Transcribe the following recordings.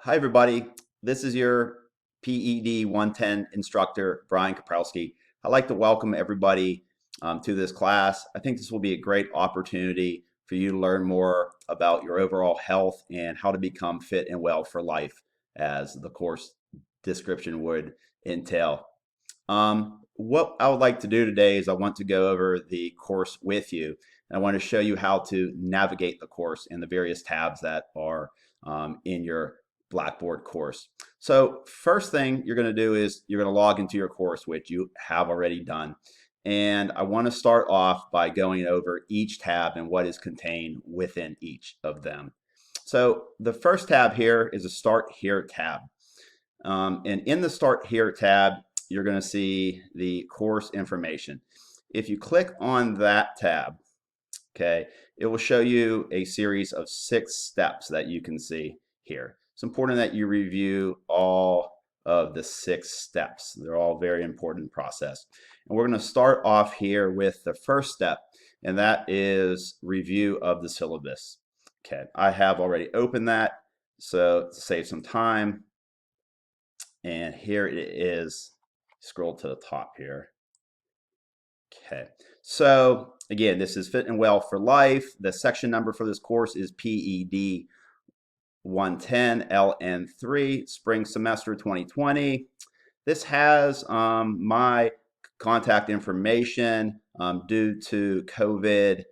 Hi, everybody. This is your PED 110 instructor, Brian Kaprowski. I'd like to welcome everybody to this class. I think this will be a great opportunity for you to learn more about your overall health and how to become fit and well for life, as the course description would entail. What I would like to do today is I want to go over the course with you. And I want to show you how to navigate the course and the various tabs that are in your Blackboard course. So first thing you're going to do is you're going to log into your course, which you have already done. And I want to start off by going over each tab and what is contained within each of them. So the first tab here is a Start Here tab. And in the Start Here tab, you're going to see the course information. If you click on that tab, okay, it will show you a series of 6 steps that you can see here. It's important that you review all of the 6 steps. They're all very important process. And we're going to start off here with the first step, and that is review of the syllabus. Okay, I have already opened that, so to save some time, and here it is. Scroll to the top here. Okay, so again, this is Fit and Well for Life. The section number for this course is PED 110 LN3, spring semester 2020. This has my contact information. Due to COVID,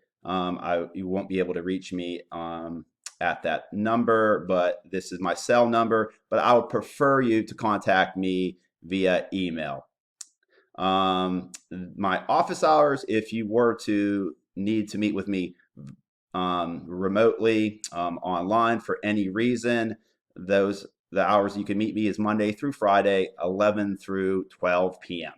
you won't be able to reach me at that number, but this is my cell number. But I would prefer you to contact me via email. My office hours, if you were to need to meet with me remotely, online for any reason, the hours you can meet me is Monday through Friday, 11 through 12 p.m.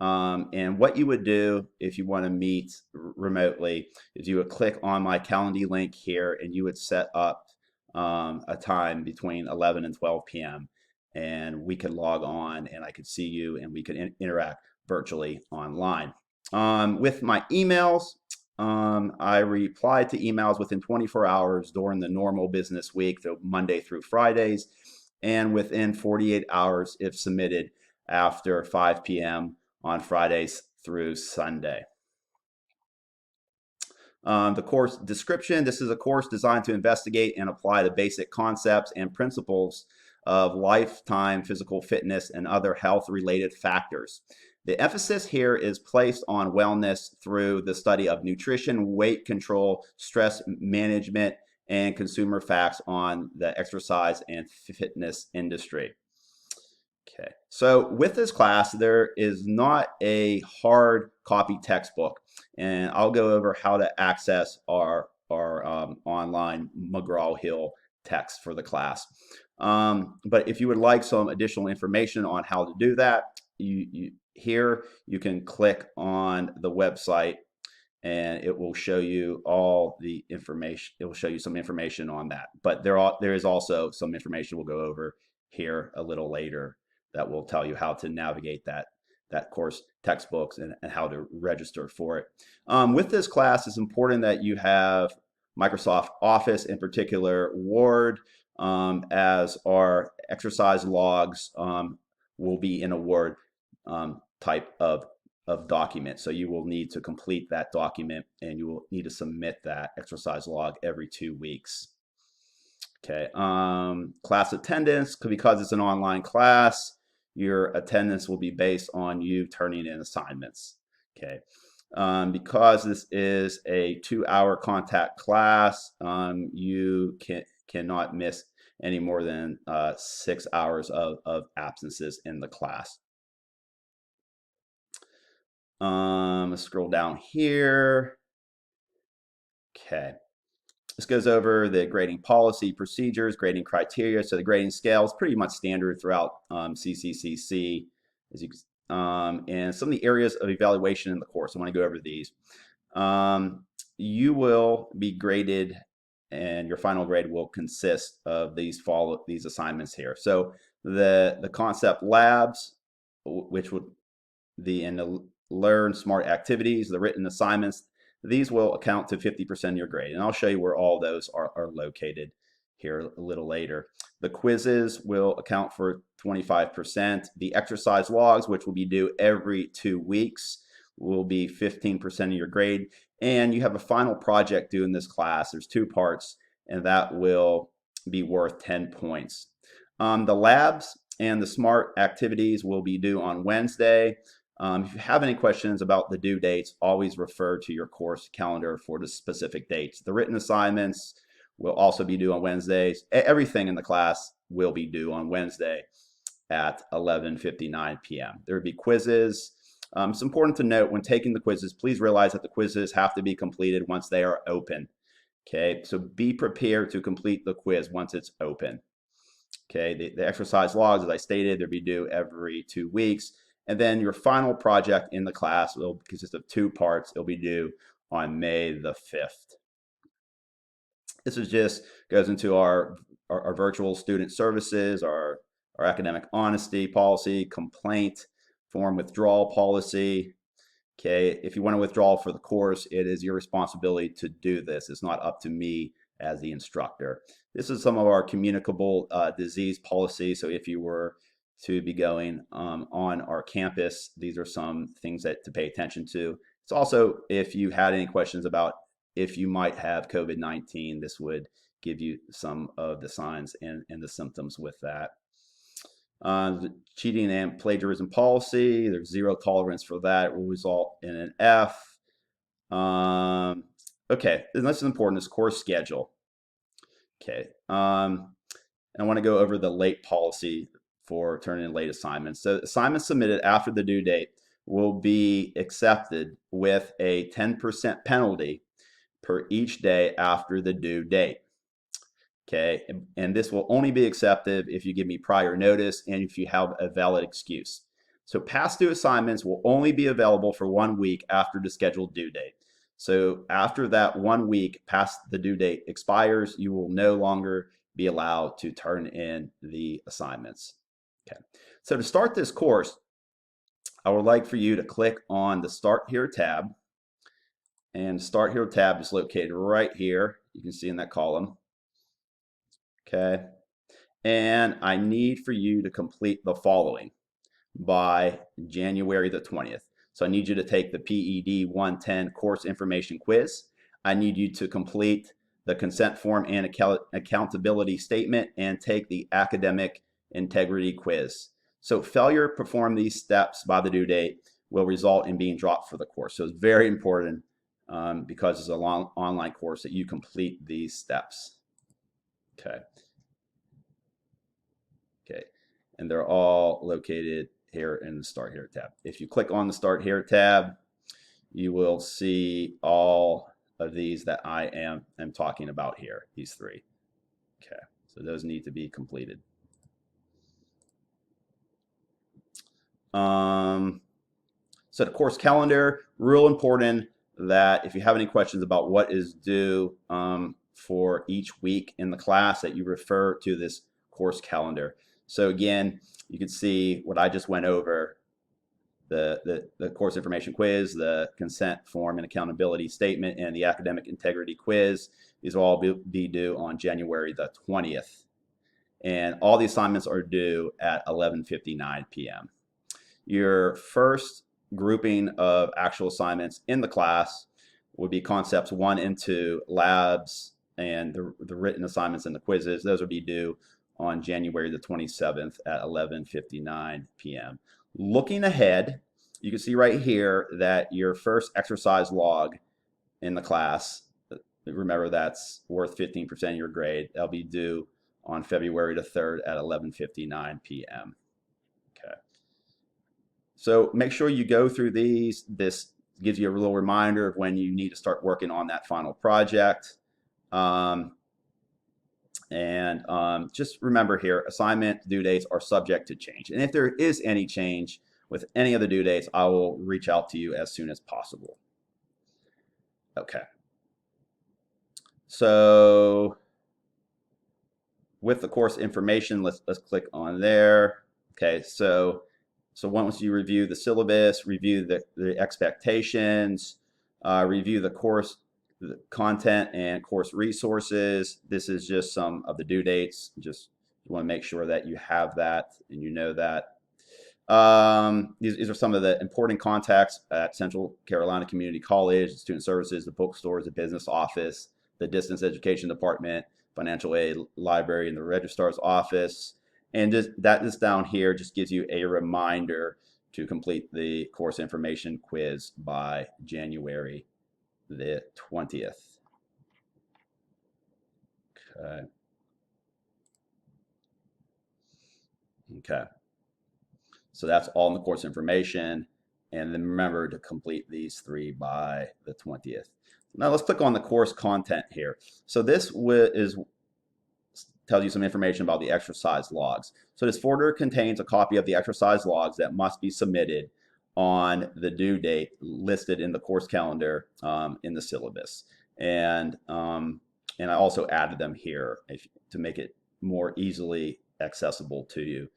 And what you would do if you want to meet remotely is you would click on my Calendly link here and you would set up a time between 11 and 12 p.m. and we could log on and I could see you and we could interact virtually online. With my emails, I reply to emails within 24 hours during the normal business week, so Monday through Fridays, and within 48 hours if submitted after 5 p.m. on Fridays through Sunday. The course description, this is a course designed to investigate and apply the basic concepts and principles of lifetime physical fitness and other health-related factors. The emphasis here is placed on wellness through the study of nutrition, weight control, stress management, and consumer facts on the exercise and fitness industry. Okay, so with this class, there is not a hard copy textbook, and I'll go over how to access our online McGraw-Hill text for the class. But if you would like some additional information on how to do that, here you can click on the website and it will show you all the information. It will show you some information on that. But there is also some information we'll go over here a little later that will tell you how to navigate that course textbooks and how to register for it. With this class, it's important that you have Microsoft Office, in particular Word, as our exercise logs will be in a Word type of document. So you will need to complete that document and you will need to submit that exercise log every 2 weeks. Okay, class attendance, because it's an online class, your attendance will be based on you turning in assignments. Okay, because this is a 2-hour contact class, you cannot miss any more than 6 hours of absences in the class. Let's scroll down here. Okay. This goes over the grading policy, procedures, grading criteria. So the grading scale is pretty much standard throughout CCCC, as you and some of the areas of evaluation in the course. I want to go over these. You will be graded, and your final grade will consist of these assignments here. So the concept labs, which would and the learn smart activities, the written assignments, these will account to 50% of your grade. And I'll show you where all those are located here a little later. The quizzes will account for 25%. The exercise logs, which will be due every 2 weeks, will be 15% of your grade. And you have a final project due in this class. There's 2 parts, and that will be worth 10 points. The labs and the SMART activities will be due on Wednesday. If you have any questions about the due dates, always refer to your course calendar for the specific dates. The written assignments will also be due on Wednesdays. Everything in the class will be due on Wednesday at 11:59 p.m. There will be quizzes. It's important to note when taking the quizzes, please realize that the quizzes have to be completed once they are open. Okay, so be prepared to complete the quiz once it's open. Okay, the exercise logs, as I stated, they'll be due every 2 weeks. And then your final project in the class will consist of 2 parts. It'll be due on May the 5th. This is just goes into our virtual student services, our academic honesty policy, complaint form withdrawal policy. Okay, if you want to withdraw for the course, it is your responsibility to do this. It's not up to me as the instructor. This is some of our communicable disease policy. So if you were to be going on our campus, these are some things to pay attention to. It's also, if you had any questions about if you might have COVID-19, this would give you some of the signs and the symptoms with that. The cheating and plagiarism policy, there's 0 tolerance for that. It will result in an F. Okay, and this is important, this course schedule. Okay, I want to go over the late policy for turning in late assignments. So assignments submitted after the due date will be accepted with a 10% penalty per each day after the due date. Okay, and this will only be accepted if you give me prior notice and if you have a valid excuse. So past due assignments will only be available for 1 week after the scheduled due date. So after that 1 week past the due date expires, you will no longer be allowed to turn in the assignments. Okay, so to start this course, I would like for you to click on the Start Here tab. And Start Here tab is located right here. You can see in that column. Okay, and I need for you to complete the following by January the 20th. So I need you to take the PED-110 course information quiz. I need you to complete the consent form and accountability statement and take the academic integrity quiz. So failure to perform these steps by the due date will result in being dropped for the course. So it's very important because it's a long online course that you complete these steps. Okay. Okay, and they're all located here in the Start Here tab. If you click on the Start Here tab, you will see all of these that I am talking about here, these 3. Okay, so those need to be completed. So the course calendar, real important that if you have any questions about what is due for each week in the class, that you refer to this course calendar. So again, you can see what I just went over, the course information quiz, the consent form and accountability statement, and the academic integrity quiz. These will all be due on January the 20th. And all the assignments are due at 11:59 p.m. Your first grouping of actual assignments in the class would be concepts 1 and 2, labs, and the written assignments and the quizzes. Those will be due on January the 27th at 11:59 p.m. Looking ahead, you can see right here that your first exercise log in the class, remember that's worth 15% of your grade, that'll be due on February the 3rd at 11:59 p.m. Okay. So make sure you go through these. This gives you a little reminder of when you need to start working on that final project. Just remember here, assignment due dates are subject to change. And if there is any change with any of the due dates, I will reach out to you as soon as possible. Okay. So with the course information, let's click on there. Okay, so once you review the syllabus, review the expectations, review the course the content and course resources. This is just some of the due dates. Just you want to make sure that you have that and you know that. These are some of the important contacts at Central Carolina Community College, Student Services, the bookstores, the business office, the distance education department, financial aid, library, and the registrar's office. And just that is down here just gives you a reminder to complete the course information quiz by January the 20th. Okay. Okay. So that's all in the course information. And then remember to complete these 3 by the 20th. Now let's click on the course content here. So this tells you some information about the exercise logs. So this folder contains a copy of the exercise logs that must be submitted on the due date listed in the course calendar in the syllabus. And I also added them here to make it more easily accessible to you.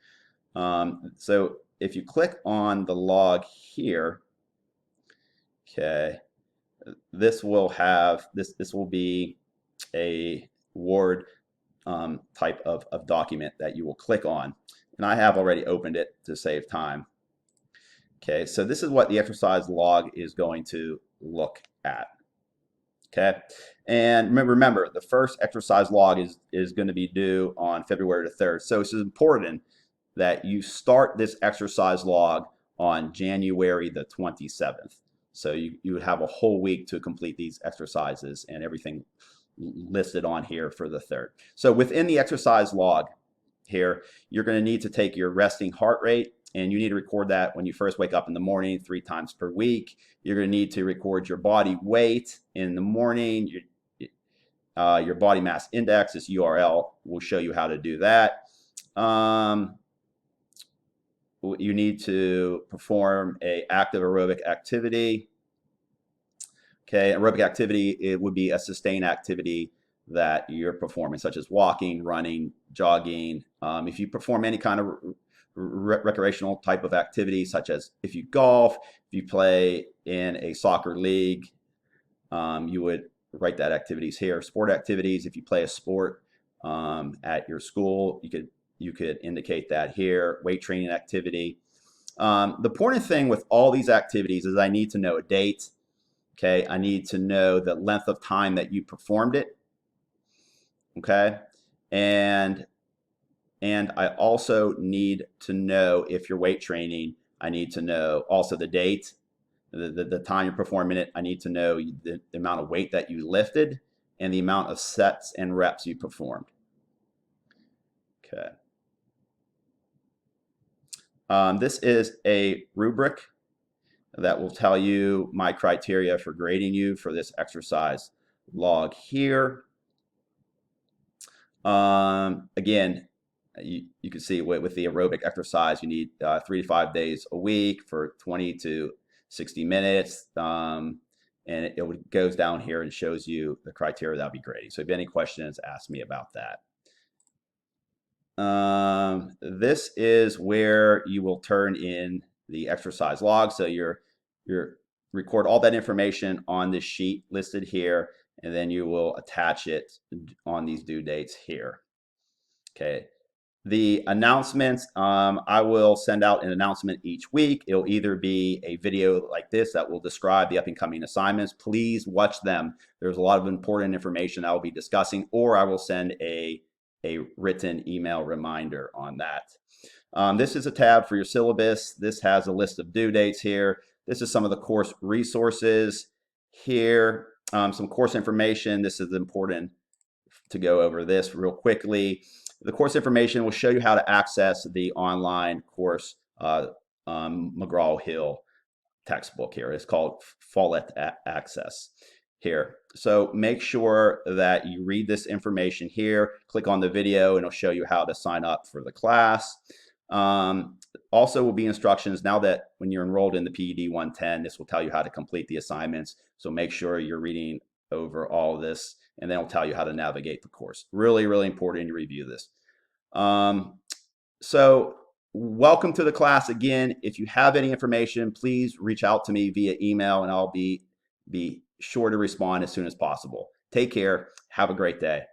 So if you click on the log here, okay, this will have this will be a Word type of document that you will click on, and I have already opened it to save time. Okay, so this is what the exercise log is going to look at. Okay, and remember the first exercise log is going to be due on February the 3rd. So it's important that you start this exercise log on January the 27th. So you would have a whole week to complete these exercises and everything listed on here for the 3rd. So within the exercise log here, you're going to need to take your resting heart rate, and you need to record that when you first wake up in the morning 3 times per week. You're going to need to record your body weight in the morning. Your body mass index, this URL will show you how to do that. You need to perform an active aerobic activity. Okay, aerobic activity, it would be a sustained activity that you're performing, such as walking, running, jogging. If you perform any kind of recreational type of activity, such as if you golf, if you play in a soccer league, you would write that activities here. Sport activities, if you play a sport at your school, you could indicate that here. Weight training activity. The important thing with all these activities is I need to know a date. Okay, I need to know the length of time that you performed it. Okay, and I also need to know if you're weight training. I need to know also the date, the time you're performing it. I need to know the amount of weight that you lifted and the amount of sets and reps you performed. Okay. This is a rubric that will tell you my criteria for grading you for this exercise log here. Again, you can see with the aerobic exercise, you need 3 to 5 days a week for 20 to 60 minutes. And it goes down here and shows you the criteria that I'll be grading. So if you have any questions, ask me about that. This is where you will turn in the exercise log. So you record all that information on this sheet listed here, and then you will attach it on these due dates here. Okay. The announcements, I will send out an announcement each week. It'll either be a video like this that will describe the up and coming assignments. Please watch them. There's a lot of important information I will be discussing, or I will send a written email reminder on that. This is a tab for your syllabus. This has a list of due dates here. This is some of the course resources here. Some course information. This is important to go over this real quickly. The course information will show you how to access the online course McGraw-Hill textbook here. It's called Follett Access here. So make sure that you read this information here. Click on the video and it'll show you how to sign up for the class. Also will be instructions now that when you're enrolled in the PED-110, this will tell you how to complete the assignments. So make sure you're reading over all of this, and then it'll tell you how to navigate the course. Really, really important to review this. So welcome to the class again. If you have any information, please reach out to me via email, and I'll be sure to respond as soon as possible. Take care. Have a great day.